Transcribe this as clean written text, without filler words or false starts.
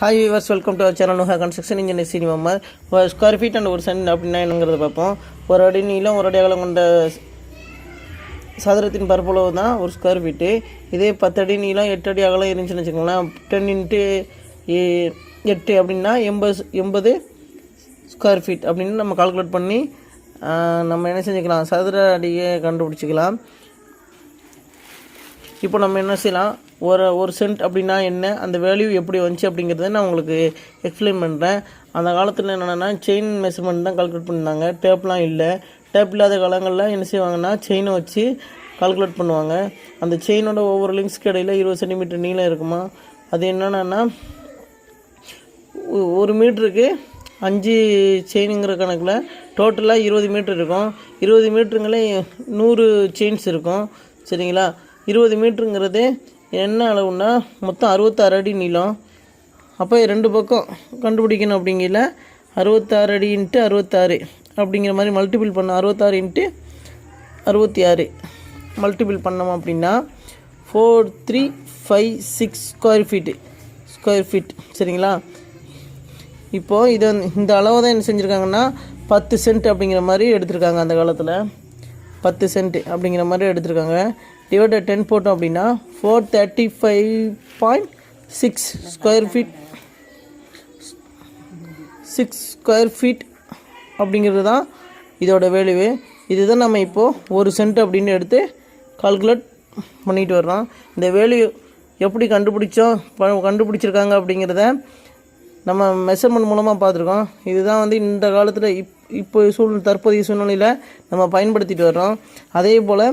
Hi viewers, welcome to our channel Nuha construction engineer cinema. ஒரு square feet and ஒரு cent அப்படின்னா என்னங்கிறத பார்ப்போம். ஒரு அடி நீளம் ஒரு அடி அகலம் கொண்ட சதுரத்தின் பரப்பளவு தான் ஒரு ஸ்கொயர் ஃபீட்டு. இதே 10 அடி நீளம் 8 அடி அகலம் இருந்துச்சுன்னு வச்சுக்கோங்களேன். 10 × 8 அப்படின்னா 80 ஸ்கொயர் ஃபீட் அப்படின்னு நம்ம கால்குலேட் பண்ணி நம்ம என்ன செஞ்சுக்கலாம், சதுர அடியை கண்டுபிடிச்சிக்கலாம். இப்போ நம்ம என்ன செய்யலாம், ஒரு சென்ட் அப்படின்னா என்ன, அந்த வேல்யூ எப்படி வந்துச்சு அப்படிங்கிறத நான் உங்களுக்கு எக்ஸ்பிளைன் பண்ணுறேன். அந்த காலத்தில் என்னென்னா செயின் மெஷர்மெண்ட் தான் கால்குலேட் பண்ணியிருந்தாங்க. டேப்லாம் இல்லை. டேப் இல்லாத காலங்களில் என்ன செய்வாங்கன்னா செயினை வச்சு கால்குலேட் பண்ணுவாங்க. அந்த செயினோட ஒவ்வொரு லிங்க்ஸ்க்கு இடையில் 20 சென்டிமீட்டர் நீளம் இருக்குமா. அது என்னென்னா 1 மீட்டருக்கு 5 செயினுங்கிற கணக்கில் டோட்டலாக 20 மீட்டர் இருக்கும். 20 மீட்டருங்களே 100 செயின்ஸ் இருக்கும். சரிங்களா. 20 மீட்டருங்கிறது என்ன அளவுன்னா மொத்தம் 66 அடி நீளம். அப்போ 2 பக்கம் கண்டுபிடிக்கணும். அப்படிங்கல 66 அடி × 66 அப்படிங்கிற மாதிரி மல்டிபிள் பண்ண 66 × 66 மல்டிபிள் பண்ணோம் அப்படின்னா 4356 ஸ்கொயர் ஃபீட். சரிங்களா. இப்போது இந்த அளவு தான் என்ன செஞ்சுருக்காங்கன்னா 10 சென்ட் அப்படிங்கிற மாதிரி எடுத்திருக்காங்க. அந்த காலத்தில் 10 சென்ட் அப்படிங்கிற மாதிரி எடுத்திருக்காங்க. டிவைடட் 10 போட்டோம் அப்படின்னா 435.6 ஸ்கொயர் ஃபீட் அப்படிங்கிறது தான் இதோட வேல்யூ. இதுதான் நம்ம இப்போது 1 சென்ட் அப்படின்னு எடுத்து கால்குலேட் பண்ணிட்டு வர்றோம். இந்த வேல்யூ எப்படி கண்டுபிடிச்சிருக்காங்க அப்படிங்கிறத நம்ம மெஷர்மெண்ட் மூலமாக பார்த்துருக்கோம். இதுதான் இந்த காலத்தில் தற்போதைய சூழ்நிலையில் நம்ம பயன்படுத்திட்டு வர்றோம். அதே போல்